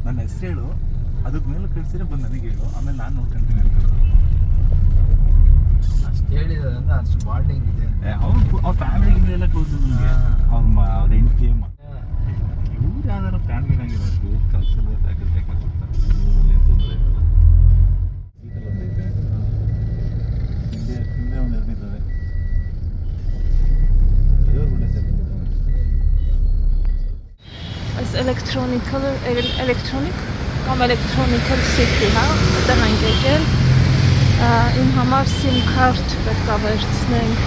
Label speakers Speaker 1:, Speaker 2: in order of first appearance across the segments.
Speaker 1: ನನ್ನ ಹೆಸರು ಹೇಳು ಅದಕ್ಕೆ ಮೇಲೆ ಕಳಿಸಿದ್ರೆ ಬಂದು ನನಗೆ ಹೇಳು ಆಮೇಲೆ ನಾನು ನೋಡ್ಕೊಂತೀನಿ ಅಂತ
Speaker 2: ಅಷ್ಟು ಹೇಳಿದ್ರೆ ಅಂದ್ರೆ ಅಷ್ಟು ಬಾಂಡಿಂಗ್ ಇದೆ
Speaker 1: ಅವ್ರ ಫ್ಯಾಮಿಲಿಗೆ ಎಲ್ಲ ಕ್ಲೋಸ್ ನನಗೆ ಅವ್ರ ಹೆಂಡತಿ ಇವ್ರು ಯಾವ್ದಾರು ಫ್ಯಾಮಿಲಿ ನಂಗಿರೋದು ಕಲ್ಸಲ್ಲ ಫ್ಯಾಕಲ್ಟಿ ಊರಲ್ಲಿ ತೊಂದರೆ ಇರೋದು ಸೀಟಲ್ಲಿ ಒಂದೈತೆ ಹಿಂದೆ ಒಂದು ಎರಡಿದ್ದಾವೆ ಒಳ್ಳೆ ಸೆಟ್
Speaker 3: էլեկտրոնիկ կամ էլեկտրոնիկալ սիթի, հա, այդտեղ ենք եկել, իմ համար SIM card պետք է վերցնենք։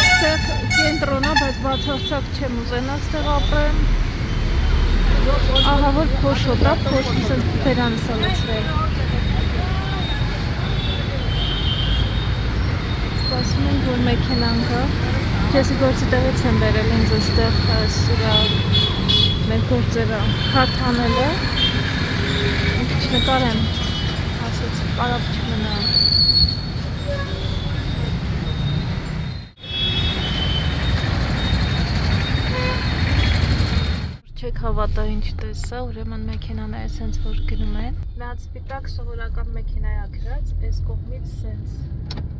Speaker 3: Այդտեղ կենտրոնա, բայց բացարձակ չեմ ուզենա այդտեղ ապրեմ։ Ահա որ փոշ օտրա, փոշ սենց բերանս ալեցրել։ Սպասում ենք, որ մեքենան գա։ Եսի գործի տեղից եմ բերել ինձ այստեղ սրա մեր գործերը քարտ անել է։ Մի քիչ նկարեմ, ասեց կարապ չմնա։ Չեք հավատա ինչ տեսա, ուրեմն մեքենաները սենց որ գնում են։ Նրանց սպիտակ սովորական մեքենա է գրած, այս կողմից սենց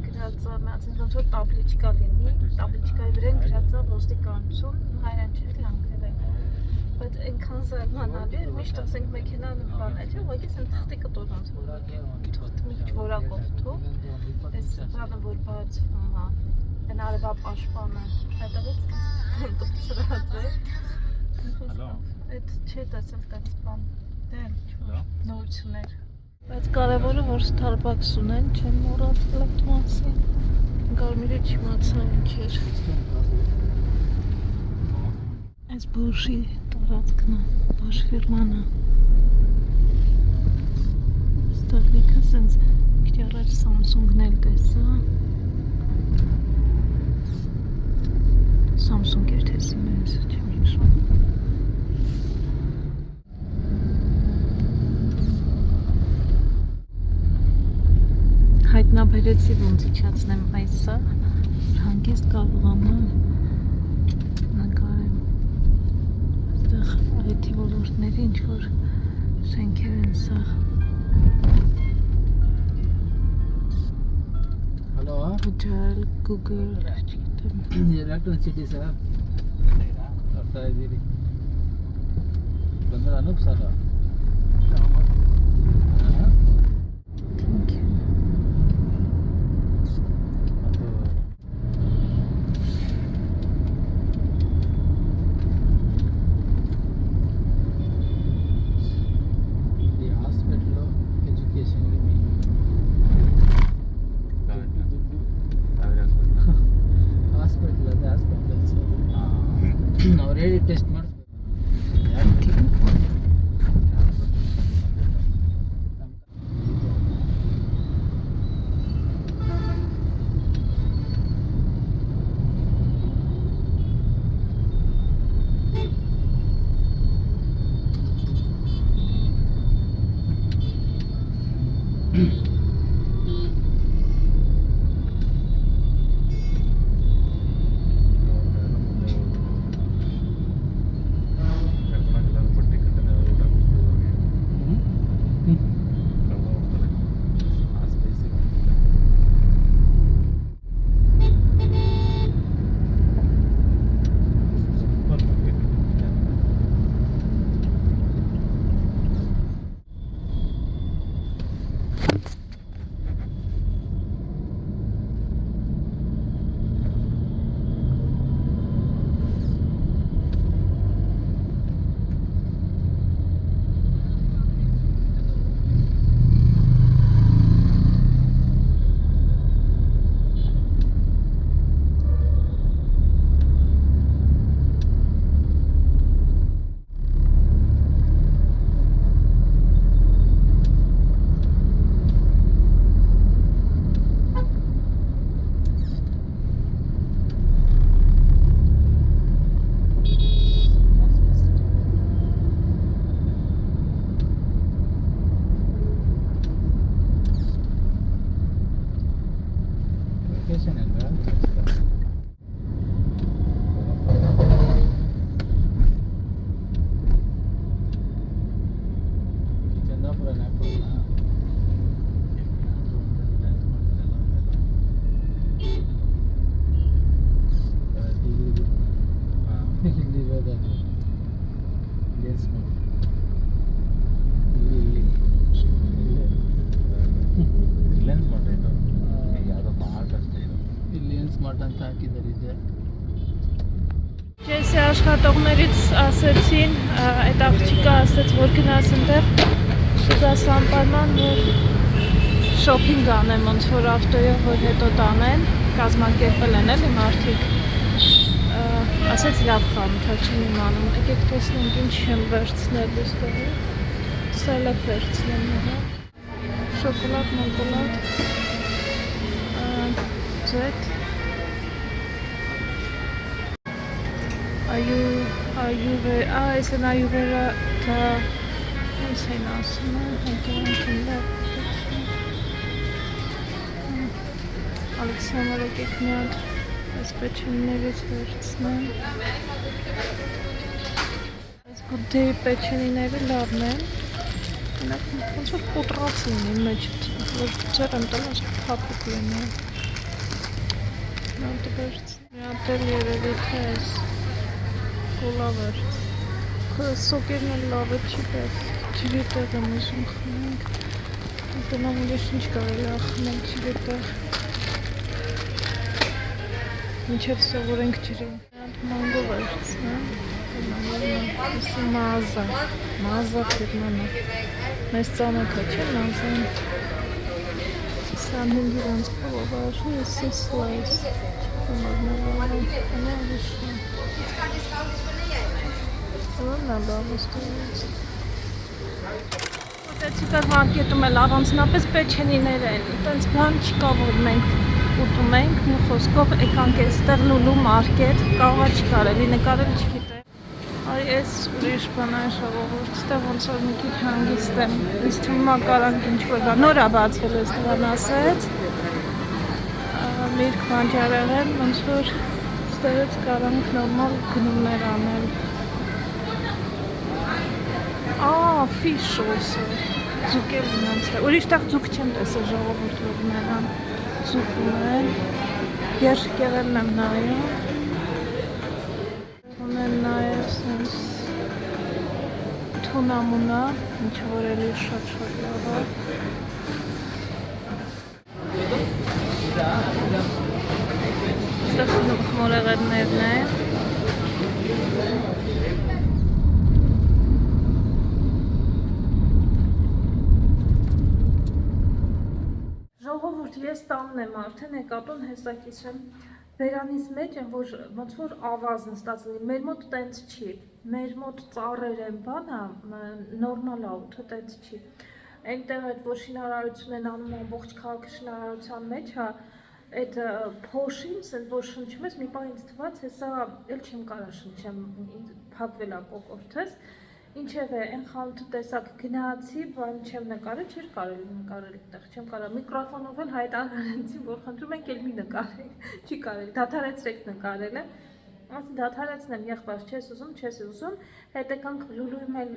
Speaker 3: գրած է, ոնց որ տաբլիչկա լինի, տաբլիչկայի վրա գրած է ոստիկանություն, հայրենիքի լանգները։ Բայց այնքան զարմանալի էր, միշտ ասենք մեքենան բան է, չէ՞, ուղղակի սենց թղթի կտոր ոնց որ թղթի մի քիչ որակով թող, այս բանը որ բացվում է, այն արևապաշտպանը, այդտեղից կպցրած է։ Այդ չէ տեսել տենց բան, դե նորություններ։ Բայց կարևորը որ Starbucks ունեն, չեմ մոռացել այդ մասին։ Կարմիրը չիմացա ինչ էր։ Այս Bosch-ի տարածքն է, Bosch ֆիրման է։ Ստեղ լիքը սենց քիչ առաջ Samsung-ն էլ տեսա։ Samsung էր թե Siemens, չեմ հիշում։ Հայտնաբերեցի ոնց իջացնեմ այսը, հանգիստ կարողանամ նկարեմ։ Այստեղ IT ոլորտների ինչ-որ շենքեր են սաղ։
Speaker 2: Hello,
Speaker 3: Hotel, Google, չգիտեմ։
Speaker 2: Electricity sir. After the Bandra Anup Sara.
Speaker 3: Thank you.
Speaker 2: The hospital education hospital already test marks. Vacation and Chandapura ನಾಗ್ಪುರನ ಇಲ್ಲಿರೋದು ಲೇನ್ಸ್ ಮಾಡಿ ಇಲ್ಲಿ
Speaker 1: ಲೆನ್ಸ್ ಮಾಡಿದ್ದು ಯಾವುದೋ ಮಾರ್ಟ್ ಅಷ್ಟೇ ಇದು
Speaker 2: ಇಲ್ಲಿ ಲೇನ್ಸ್ ಮಾರ್ಟ್ ಅಂತ ಹಾಕಿದ್ದಾರೆ ಇದೆ
Speaker 3: Ջեսի աշխատողներից ասեցին, այդ աղջիկը ասեց, որ գնաս ընդեր շուգասան պայման, որ շոփինգ անեմ ոնց որ ավտոյով, որ հետո տանեն, կազմակերպել են էլի մարդիկ։ Ասեց լավ խանութ, չեմ իմանում, եկեք տեսնենք ինչ եմ վերցնել այստեղի։ Սալատ վերցնեմ նրա։ Շոկոլադ, մոկոլադ, ձետ։ Այս են այուվերը դա ոնց են ասում Ալեքսանդր եկեք մի հատ այս պեչենիներից վերցնեմ այս գուդեի պեչենիները լավն են ոնց որ կոտրած լինի մեջ որ ձեր եմ տալու ասք փափուկ լինի նոտ վերցնեմ մի հատ էլ երևի թե այս Կոլավերց, սոկերն էլ լավ է չի պետք, ջրի տեղ եմ ուզում խմենք, տնամ ուլեշ ինչ կարելի ախմենք ջրի տեղ, մինչև սովորենք ջրին, մանգո վերցնեմ, մազա ֆիրմանա, մեզ ծանոթը չէ մազան, 25 իրանց կողովարժի, եսի սլայս, անա վիշն, Սուպերմարկետում էլ առանձնապես պեչենիներ են, տենց բան չկա, որ մենք ուտում ենք, մի խոսքով եկանք էստեղ լուլու մարկետ, կարողա չի կարելի, նկարել չգիտեմ։ Այ ես ուրիշ բան այն ժողովուրդ, ստեղ ոնց որ մի քիչ հանգիստ եմ, ինձ թվում է կարանք ինչ-որ բան, նոր է բացվել ես նրան ասեց, միրգ բանջարեղեն, ոնց որ ստեղից կարանք նորմալ գնումներ անել։ Fish also, ձուկ էլ ունենց է, ուրիշ տեղ ձուկ չեմ տեսել ժողովուրդ որ նրան ձուկ ունեն, երշկեղերն եմ նայում, ունեն նայել սենց թունամունա, ինչ որ էլի շատ լավ է, ստեղ խմորեղերներն են, Ես տանն եմ արդեն եկատոն հեսակից եմ բերանից մեջ եմ, որ ոնց որ ավազն ստացել, մեր մոտ տենց չի, մեր մոտ ծառեր են բանը, նորմալ աութը տենց չի, այնտեղ այդ որ շինարարություն են անում ամբողջ քաղաքը շինարարության մեջ, այդ փոշին, սենց որ շնչում ես, մի պահ ինձ թված, հեսա էլ չեմ կարա շնչեմ, փակվել ա կոկորդես, Ինչևէ, այն խանութը տեսակ գնացի, բան չեմ նկարել, չէր կարելի նկարել այդտեղ, չեմ կարա միկրոֆոնով էլ հայտարարեցի, որ խնդրում ենք էլ մի նկարեք, չի կարելի, դադարեցրեք նկարելը, ասի դադարեցնեմ եղբայր, չես ուզում, հետ եկանք լուլույում էլ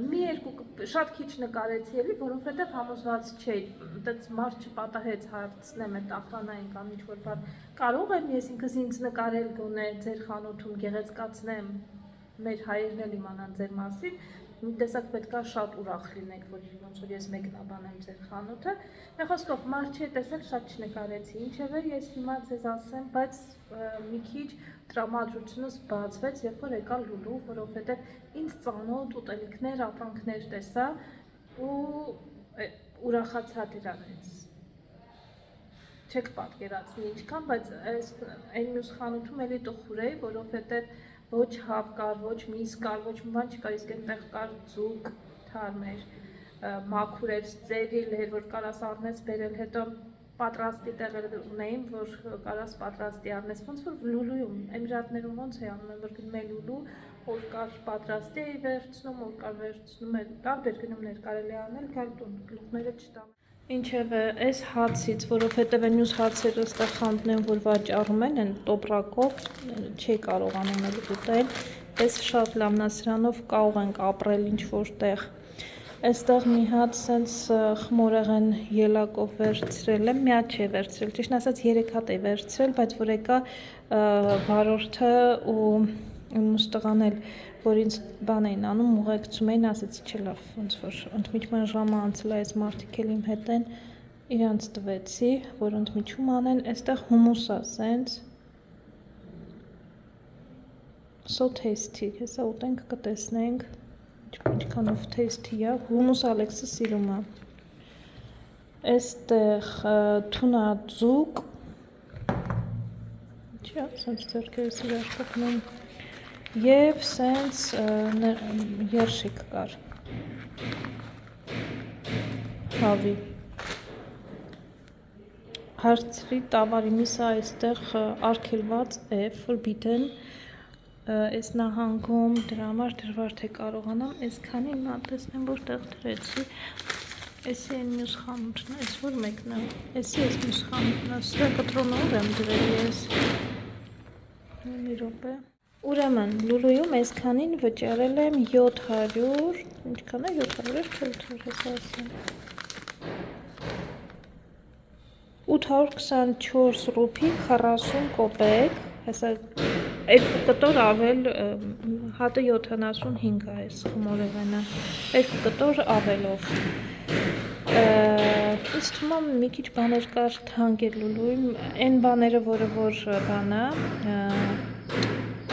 Speaker 3: մի երկու շատ քիչ նկարեցի էլի, որովհետև համոզված չէի, այդպես մարդ չպատահեց հարցնեմ այդ ախրանային կամ ինչ-որ բան, կարող եմ ես ինքս ինձ նկարել գոնե ձեր խանութում գեղեցկացնեմ մեր հայերն էլ իմանան ձեր մասին, տեսակ պետք է շատ ուրախ լինեք, որ ոնց որ ես մեկնաբան եմ ձեր խանութը, մի խոսքով մարդ չի տեսել, շատ չնկարեցի, ինչևէ ես հիմա ձեզ ասեմ, բայց մի քիչ տրամադրությունս բացվեց, երբ որ եկա լուլու, որովհետև ինձ ծանոթ ուտելիքներ, ապրանքներ տեսա ու ուրախացա դրանից։ Չեք պատկերացնի ինչքան, բայց այն մյուս խանութում էլի տխուր էի, որովհետև ոչ հավ կար, ոչ միս կար, ոչ մի բան չկար, իսկ այնտեղ կար ձուկ, թարմ էր, մաքուր էր, ծերիլ էր, որ կարաս առնես բերել, հետո պատրաստի տեղեր ունեին, որ կարաս պատրաստի առնես, ոնց որ լուլույում, էմիրատներում ոնց է անում, որ գնում է լուլու, որ կար պատրաստի էի վերցնում, որ կար վերցնում է, տարբեր գնումներ կարելի անել, գալ տուն, գլուխները չտամ։ Ինչևէ, այս հացից, որովհետև մյուս հացերը ստեղ խանդն են, որ վաճառում են տոպրակով, չի կարողանում էլ ուտել, այս շատ լավն է, սրանով կարող ենք ապրել ինչ-որ տեղ։ Այստեղ մի հատ սենց խմորեղեն ելակով վերցրել եմ, մի հատ չի վերցրել, ճիշտ ասած 3 հատ է վերցրել, բայց որ եկա վարորդը ու մյուս տղան էլ, որ ինձ բան էին անում, ուղեկցում էին, ասեցի չէ լավ, ոնց որ ընդմիջման ժամը անցել է, այս մարդիկ էլ իմ հետ են, իրանց տվեցի, որ ընդմիջում անեն, այստեղ հումուս է սենց, so tasty, հեսա ուտենք կտեսնենք, ինչքանով tasty է, հումուս Ալեքսը սիրում է, այստեղ թունաձուկ, չի, սենց ձերքերս իրար կպնում, և սենց երշիկ կար, հավի, հարցրի տավարի միսը այստեղ արգելված է, ֆորբիդեն, այս նահանգում դրա համար դժվար թե կարողանամ, այսքանի նա տեսնեմ, որ տեղ դրեցի, էսի են մյուս խանութն, այս որ մեկն է, էսի այս մյուս խանութն է, սրա կտրոնը ուր եմ դրել ես, մի րոպե, ուրեմն լուլույում այսքանին վճարել եմ 700, ինչքան է 700 չէ 800 հեսա ասեմ, 824 ռուպի 40 կոպեկ, հեսա երկու կտոր ավել, հատը 75 է այս խմորեղենը, երկու կտոր ավելով, ինձ թվում է մի քիչ բաներ կար թանկ էր լուլույում, այն բաները, որը որ բանա,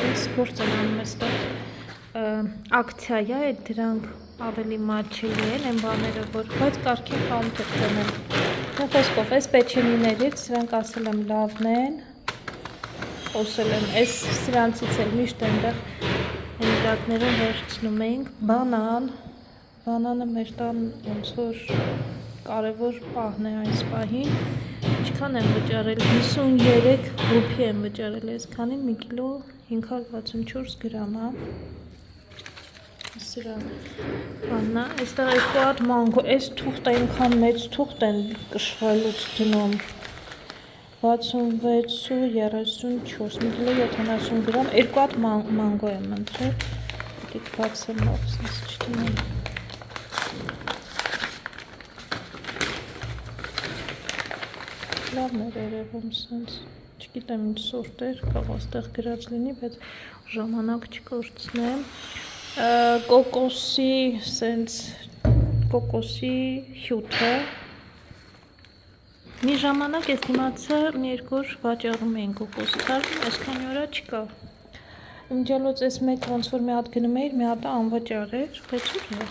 Speaker 3: այս գործ են անում այստեղ, ակցիա է, դրանք ավելի մատչելի են, այն բաները, որ, բայց կարգին խանութ եք դնել, խոսքով, այս պեչենիներից, սրանք ասել եմ լավն են, խոսել եմ, այս սրանցից էլ միշտ այնտեղ հենրակներում վերցնում էինք, բանանը մեր տան ոնց որ կարևոր պահն է այս պահին, ինչքան եմ վճարել, 53 ռուպի եմ վճարել այսքանին, 1 կիլո 564 գրամ է, սրան բաննա, այստեղ երկու հատ մանգո, այս թուղթը ինքան մեծ թուղթ են կշռելուց դնում, 66 ու 34, 1 կիլո 70 գրամ, երկու հատ մանգո եմ ընտրել, դիք բացեմ լավ, սենց չդինեմ, լավն էր երևում սենց, չգիտեմ ինչ սորտ էր, կարող աստեղ գրած լինի, բայց ժամանակ չկորցնեմ, կոկոսի սենց, կոկոսի հյութը, մի ժամանակ ես դիմացը մի երկոր վաճառում էին կոկոս թարմ, այսքանի որա չկա, իմջալոց ես մեկ ոնց որ մի հատ գնում էիր, մի հատը անվաճառ էր, բայց ուր է,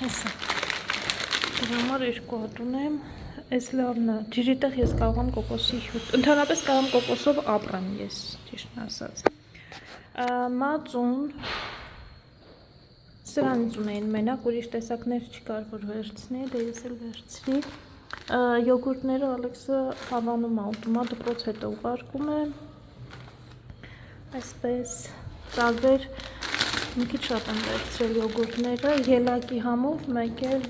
Speaker 3: հեսա, դրա համար երկու հատ ունեմ, այս լավն է, ջրի տեղ ես կարող եմ կոկոսի հյութ, ընդհանրապես կարող եմ կոկոսով ապրեմ ես, ճիշտն ասած, մածուն, սրանից ունեին մենակ, ուրիշ տեսակներ չկար, որ վերցնի, դե ես էլ վերցրի, յոգուրտները Ալեքսը հավանում է, ուտում է, դպրոց հետո ուղարկում է, այսպես, տարբեր, մի քիչ շատ եմ վերցրել յոգուրտները, ելակի համով, մեկ էլ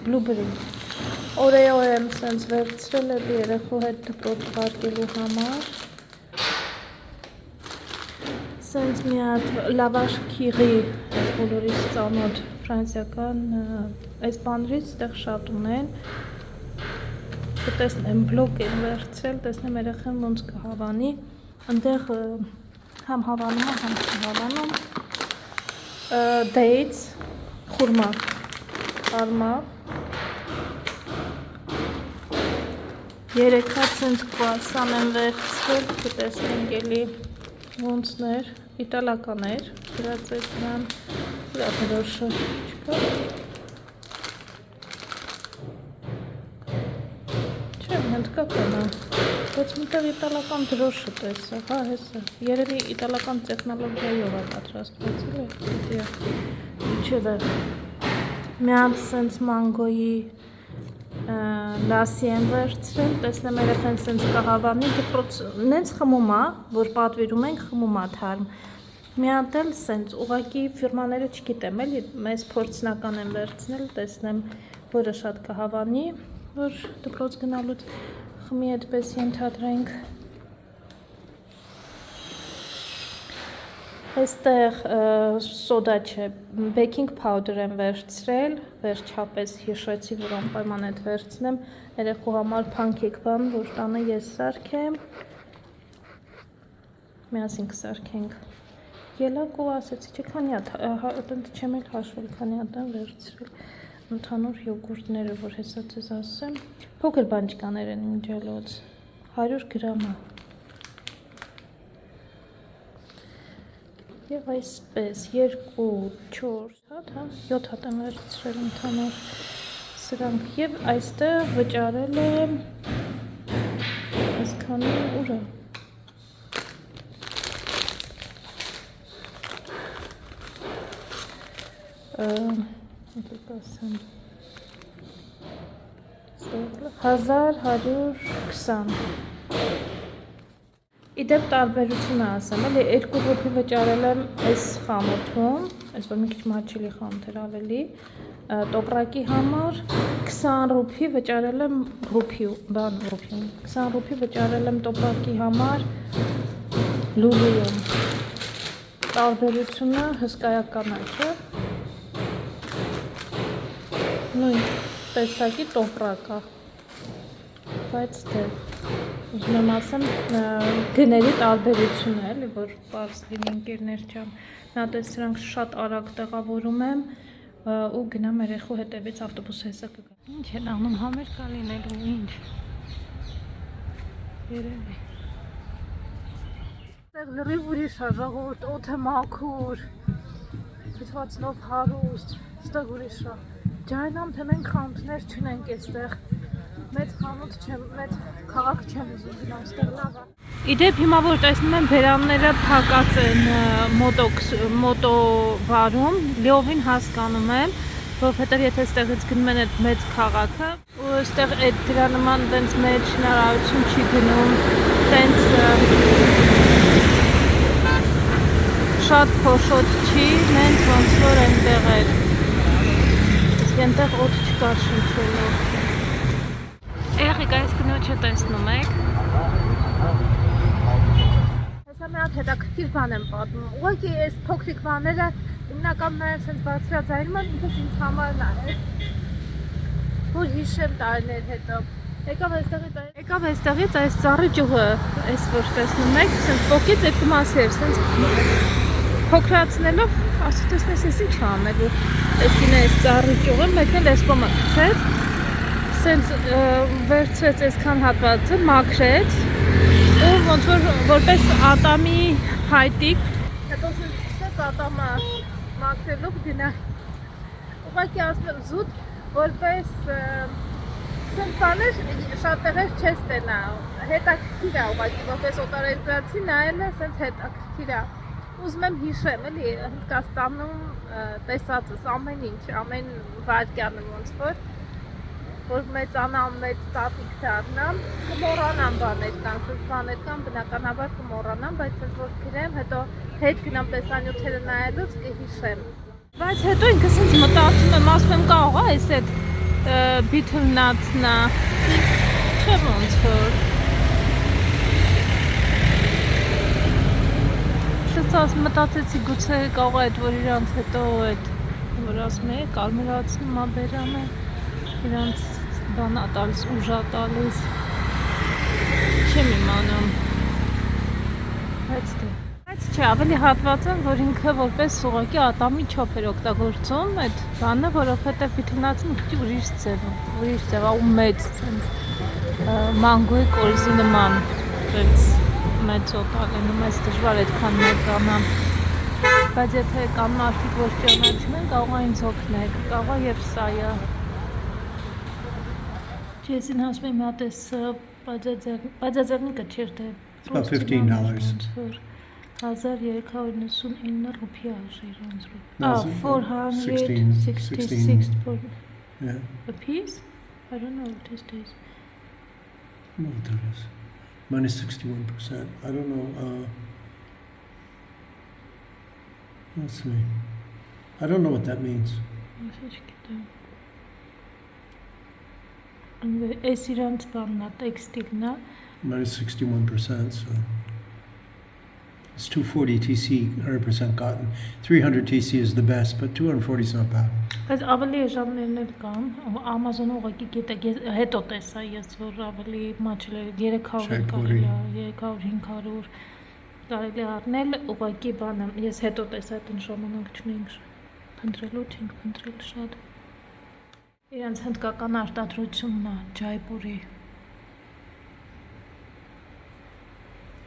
Speaker 3: բլուբերի, օրեո եմ սենց վերցրել էլ երեխու հետ դպրոց ուղարկելու համար, սենց մի հատ լավաշ քիղի, բոլորիս ծանոթ ֆրանսիական այս բանրից ստեղ շատ ունեն, կտեսնեմ բլոկ եմ վերցրել, տեսնեմ երեխեն ոնց կհավանի, ընդեղ համ հավանում է, համ չհավանում, dates, խուրմա, արմա, 3 հատ սենց կվասան եմ վերցրել, կտեսնենք էլի ոնցներ, իտալական էր, գրած էր նրան, իրա դրոշը չկա, չէ, հնդկական է, բայց միտեղ իտալական դրոշը տեսա, հա, հեսա, երևի իտալական տեխնոլոգիայով է պատրաստված է, ինչև է, մի հատ սենց մանգոյի լասի եմ վերցրել, տեսնեմ երեխեն սենց կհավանի, դպրոց նենց խմում է, որ պատվիրում ենք խմում է թարմ, Մի հատ էլ սենց ուղղակի ֆիրմաները չգիտեմ, էլի մեզ փորձնական եմ վերցնել, տեսնեմ, որը շատ կհավանի, որ դպրոց գնալուց խմի այդպես ենթադրենք։ Այստեղ սոդա չէ, բեքինգ փաուդեր եմ վերցրել, վերջապես հիշեցի, որ անպայման այդ վերցնեմ, երեխու համար փանքեյք բան, որ տանը ես սարքեմ, միասին կսարքենք։ Ելակ ու ասեցի, չէ, քանի հատ, չեմ էլ հաշվել, քանի հատ եմ վերցրել ընդհանուր յոգուրտները, որ հեսա ձեզ ասեմ, փոքր բանջկաներ են միջալոց, 100 գրամա։ Եվ այսպես, 2, 4 հատ, 7 հատ եմ վերցրել ընդհանուր սրանք, և այստեղ վճարել եմ, այսքանի ուրա։ Ասեմ 1120 Իդեպ տարբերությունը ասեմ, էլի 2 ռուփի վճարել եմ այս խանութում, այս որ մի քիչ մաչելի խանութ էր ավելի, տոպրակի համար 20 ռուփի վճարել եմ 20 ռուփի վճարել եմ տոպրակի համար լուլուում, տարբերությունը հսկայական է, չէ? Նույն տեսակի տոպրակա, բայց դե, ուզում եմ ասեմ, գների տարբերությունը էլի, որ պարզ լինի ընկերներ չեմ, նատես սրանք շատ արագ տեղավորում եմ ու գնամ երեխու հետևից ավտոբուս հեսա կգա։ Ինչ են անում, համեր կա լինելու, ինչ, երևի։ Ստեղ լրիվ ուրիշ է, ժողովուրդ, օդը մաքուր, թթվածնով հարուստ, ստեղ ուրիշ է։ Ջայնամ, թե մենք խանութներ չունենք այստեղ, մեծ խանութ չեմ, մեծ քաղաք չեմ ուզում գնամ, ստեղ լավ է։ Իդեպ հիմա որ տեսնում եմ բերանները փակած են մոտովարում, լիովին հասկանում եմ, որովհետև եթե այստեղից գնում են այդ մեծ քաղաքը, ու այստեղ այդ դրա նման տենց մեծ շինարարություն չի գնում, տենց շատ փոշոտ չի, նենց ոնց որ այնտեղ էր։ Ենտեղ օդ չկար շնչելով։ Երեխեք, այս կնոջը տեսնում եք։ Հեսա մի հատ հետաքրքիր բան եմ պատմում։ Ուղղակի այս փոքրիկ բաները հիմնական նաև սենց բարձրաձայնում են, ինքս ինձ համար նայել, որ հիշեմ տարիներ հետո։ Եկավ այստեղից այս ծառի ճյուղը, այս որ տեսնում եք, սենց պոկից այդ մասի էր, սենց փոքրացնելով, ասի տեսնես ես ինչ անելու, այս կինը այս ծառի ճյուղը, մեկն էլ այս կոմը գցեց, սենց վերցրեց այսքան հատվածը, մաքրեց, ու ոնց որ որպես ատամի հայտիկ, հետո սենց գցեց ատամը մաքրելով գնա, ուղղակի ասում եմ զուտ, որպես սենց բաներ շատ տեղեր չես տենա, հետաքրքիր է ուղղակի, որպես օտարերկրացի նայելը սենց հետաքրքիր է, ուզում եմ հիշեմ, էլի Հնդկաստանում տեսածս ամեն ինչ, ամեն վարկյանը ոնց որ մեծանամ, մեծ տատիկ դառնամ, կմոռանամ բաներ կան, սենց բաներ կան, բնականաբար կմոռանամ, բայց սենց որ գրեմ, հետո հետ գնամ տեսանյութերը նայելուց կհիշեմ։ Բայց հետո ինքը սենց մտածում եմ, ասում եմ կարող է այս այդ բիթլնացնա, չէ ոնց որ։ Մտածեցի գուցե կարող է այդ որ իրանց հետո այդ որ ասում է կարմրացնում ա բերանը իրանց բանա տալիս ուժա տալիս չեմ իմանում բայց չէ ավելի հատված եմ որ ինքը որպես ուղղակի ատամի չոփ էր օգտագործում այդ բանը որովհետև բիթլնացում քիչ ուրիշ ձև ու մեծ մանգոյի կորզի նման այդպես մեծ օտալենում ես դժվար այդքան մեծանամ, բայց եթե կան մարդիկ, որ ճանաչում են, կարող է ինձ օգնեք, կարող է և սա է։ Ես ինձ ասում եմ հատ ես բաջաձեղնիկը չէր դե։
Speaker 4: It's about $15.
Speaker 3: 1399 ռուպի արժեր ոնց որ։
Speaker 4: No,
Speaker 3: 466
Speaker 4: Yeah.
Speaker 3: a piece? I don't know what these days.
Speaker 4: I don't know what that is. Mine is 61%. I don't know. Let's see. I don't know what that means.
Speaker 3: Այս իրանց բաննա, տեքստիլնա,
Speaker 4: Minus 61%, so it's 240 TC, 100% cotton. 300 TC is the best, but 240 is not bad.
Speaker 3: Բայց ավելի էժաններն էլ կան, Amazon-ը ուղղակի գիտեք, հետո տեսա ես, որ ավելի մաչել 300 կարելի է, 300-500 կարելի է առնել, ուղղակի բանը, ես հետո տեսա այդ ժամանակ չունեինք փնտրելու, չենք փնտրել շատ։ Իրանց հնդկական արտադրությունն է,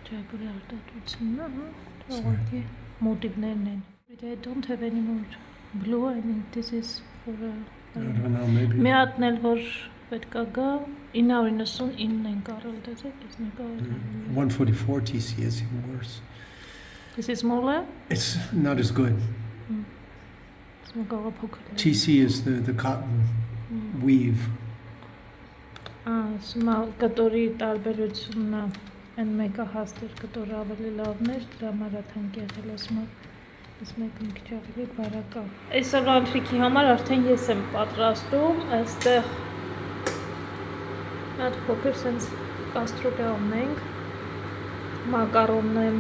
Speaker 3: Ջայպուրի արտադրությունն է, ուղղակի մոտիվներն են։ I don't have any more blue, I think this is for
Speaker 4: I don't know, maybe.
Speaker 3: մի հատն էլ որ պետք է գա 999 են կարել դեզեք, ես մի կա
Speaker 4: 144 TC is even worse.
Speaker 3: This is smaller?
Speaker 4: It's not as good.
Speaker 3: It's մի կաղա փոքր։
Speaker 4: TC is the cotton weave.
Speaker 3: Սմա կտորի տարբերությունն է, այն մեկը հաստեր կտորը ավելի լավն էր, դրա համար թանկ եղել է սմա։ Ես մեկը մի քիչ ավելի բարակ է։ Այսօր անթրիքի համար արդեն ես եմ պատրաստում, այստեղ այդ փոքր սենց կաստրուլա ունենք, մակարոնն եմ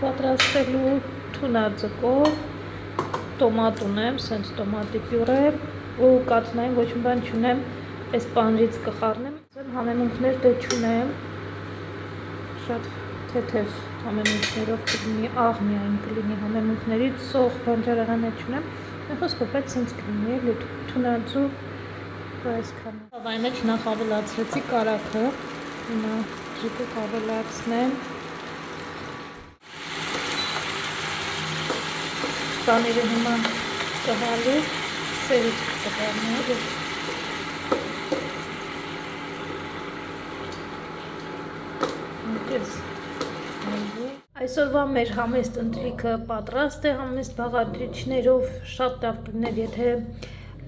Speaker 3: պատրաստելու թունաձկով, տոմատ ունեմ, սենց տոմատի պյուրե ու կաթնային ոչ մի բան չունեմ, այս պանրից կխառնեմ, համեմունքներ դե չունեմ, շատ թեթև համեմունքներով կլինի, աղ միայն կլինի համեմունքներից, սող բանջարեղեն չունեմ, խոսքով պետք սենց կլինի, էլի թունաձու այսքան։ Ավայի մեջ նախ ավելացրեցի կարագը, հիմա ձուկը կավելացնեմ։ Տաները հիմա կհալի, սերից կհալի։ Այսօրվա մեր համեստ ընթրիքը պատրաստ է, համեստ բաղադրիչներով շատ լավ կլիներ, եթե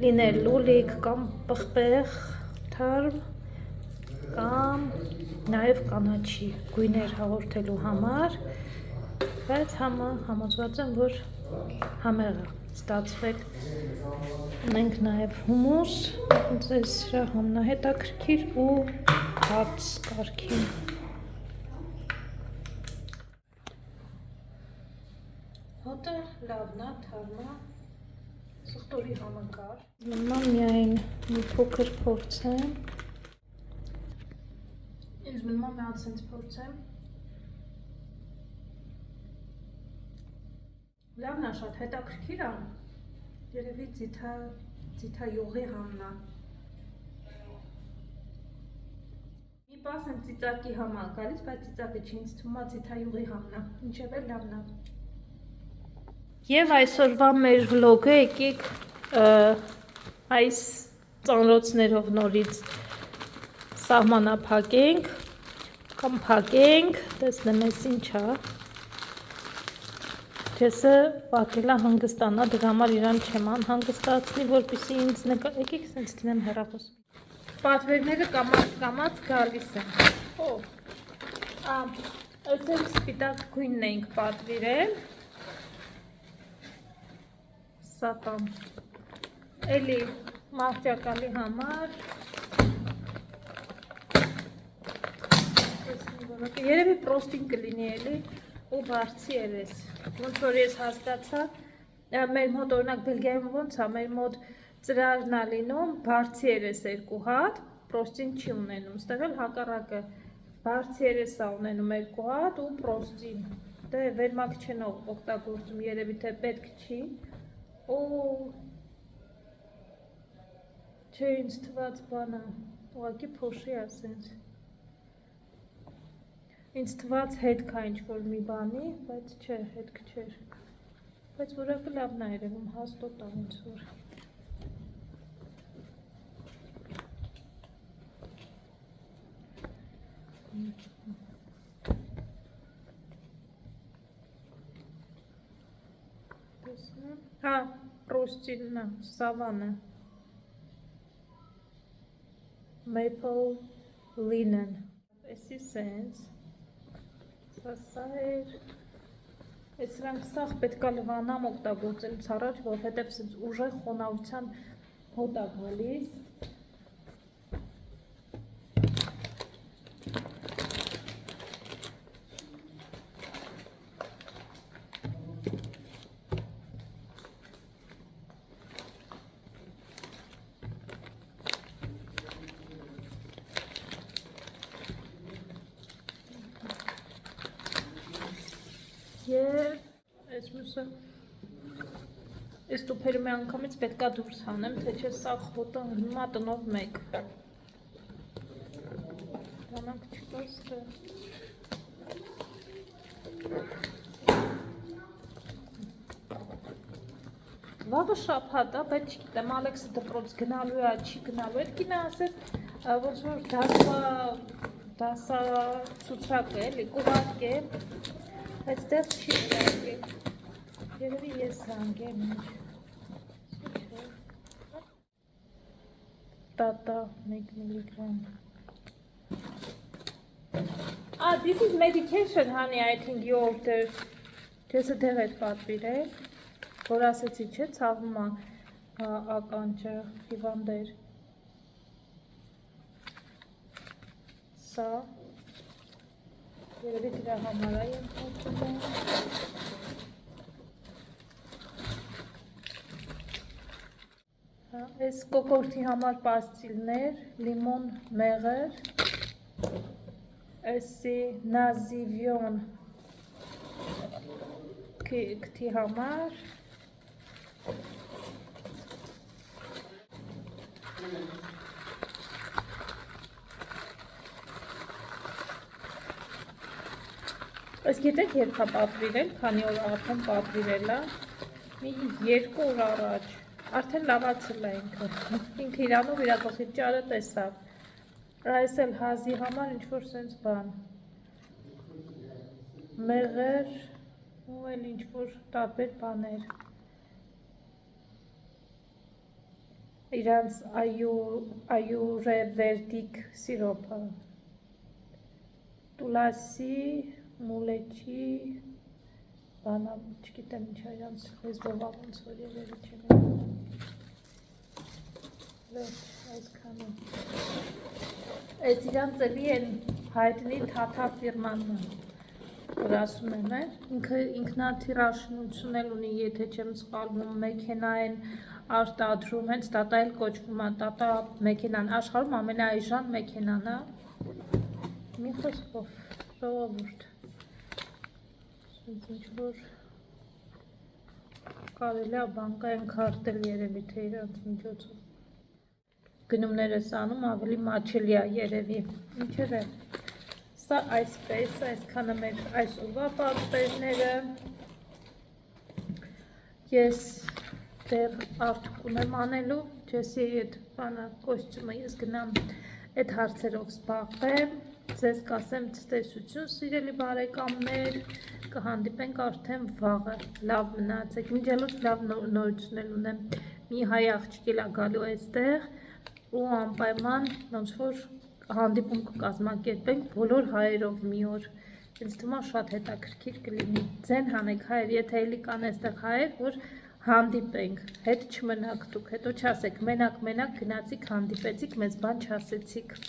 Speaker 3: լիներ լուլիկ կամ պղպեղ, թարմ կամ նաև կանաչի գույներ հաղորդելու համար, բայց համոզված եմ, որ համեղ է ստացվել։ Ունենք նաև հումուս, ձեզ ամենահետաքրքիր ու հաց կարգին։ Հոտը լավն է, թարմ է, սխտորի համակար։ Մնա միայն մի փոքր փորձեմ։ Ինձ մնա մի հատ սենց փորձեմ։ Լավն է, շատ հետաքրքիր է։ Երևի ձիթայողի համն է։ Մի պաս եմ ծիծակի համ է գալիս, բայց ծիծակը չի, ինձ թվում է ձիթայողի համն է, ինչև էլ լավն է։ Եվ այսօրվա մեր վլոգը եկեք այս ծանրոցներով նորից սահմանափակենք կամ փակենք, տեսնեմ ես ինչ է։ Չեսը պակելա հանգստանա, դրա համար իրան չեմ անհանգստացնի, որպեսզի ինձ եկեք սենց դնեմ հեռախոսում։ Պատվերները կամաց գալիս են։ Այսօր սպիտակ գույնն ենք պատվիրել։ Սատան, էլի մաղջակալի համար, երևի պրոստին կլինի էլի ու բարձի էր ես, ոնց որ ես հասկացա, մեր մոտ օրինակ Բելգիայում ոնց է, մեր մոտ ծրարն է լինում, բարձի էր ես երկու հատ, պրոստին չի ունենում, ստեղ էլ հակառակը, բարձի էր ես ունենում երկու հատ ու պրոստին, դե վերմակ չեն օգտագործում, երևի թե պետք չի, Չէ ինձ թված բանը, ուղղակի փոշի ասենց, ինձ թված հետք է ինչ-որ մի բանի, բայց չէ, հետք չէր, բայց որակը լավն է երևում, հաստոտ է ոնց որ։ Հա, պրոստինն է, սավանը, maple linen, էսի սենց, սա էր, Այս սրանք սաղ պետք է լվանամ օգտագործելուց առաջ, որովհետև սենց ուժեղ խոնավության հոտ է գալիս։ Եվ այս մյուսը այս տուփերը մի անգամից պետքա դուրս հանեմ, թե չէ սա խոտը ընկնում է տնով մեկ։ Դրանք չկա ստեղ։ Վաղը շաբաթ է, բայց չգիտեմ, Ալեքսը դպրոց գնալու է, չի գնալու, այդ կինը ասեց, ոնց որ դասա ցուցակ է, էլի կուղակ է, բայց դեռ չի զանգել, երևի ես զանգեմ ինչ, տատա 1 միլիգրամ, this is medication, honey, I think you ordered, քեզը դեղ էր պատվիրել, որ ասեցի չէ, ցավում է ականջը, հիվանդեր, սա, երևի դրա համար է եմ խոցում եմ, այս կոկորդի համար պաստիլներ, լիմոն մեղր, այսի նազիվյոն քթի համար, Այս գիտեք երբ է պատվիրել, քանի օր արդեն պատվիրել է, մի 2 օր առաջ, արդեն լավացել է ինքը իրանով իրակողի ճարը տեսավ, այս էլ հազի համար ինչ-որ սենց բան, մեղր ու էլ ինչ-որ տարբեր բաներ, իրանց այուրևերդիկ սիրոպը, տուլասի, մուլեչի, բանա, չգիտեմ ինչ իրանց լեզվովա ոնց որ երևի չեմ այսքանը այս իրանց էլի են հայտնի թաթա ֆիրման որ ասում եմ ինքնաթիրաշնություն էլ ունի եթե չեմ սխալվում մեքենա են արտադրում հենց տատա էլ կոչվում է տատա մեքենան աշխարհում ամենաէժան մեքենան է մի խոսքով ժողովուրդ ինչ-որ կարելի է բանկային քարտել երևի թե իրանց միջոցով գնումներս անում ավելի մաչելի է երևի ինչեր է սա այսպես այսքանը մեր այսօրվա պատվերները ես դեռ արդյունքում եմ անելու Ջեսի այդ բանը կոստյումը ես գնամ այդ հարցերով զբաղվեմ ձեզ կասեմ ցտեսություն սիրելի բարեկամներ կհանդիպենք արդեն վաղը լավ մնացեք մինչելուց լավ նորություններ ունեմ մի հայ աղջիկ էլ է գալու այստեղ ու անպայման ոնց որ հանդիպում կկազմակերպենք բոլոր հայերով մի օր ինձ թվում է շատ հետաքրքիր կլինի ձեն հանեք հայեր եթե էլի կան այստեղ հայեր որ հանդիպենք հետ չմնաք դուք հետո չասեք մենակ գնացիք հանդիպեցիք մեզ բան չասեցիք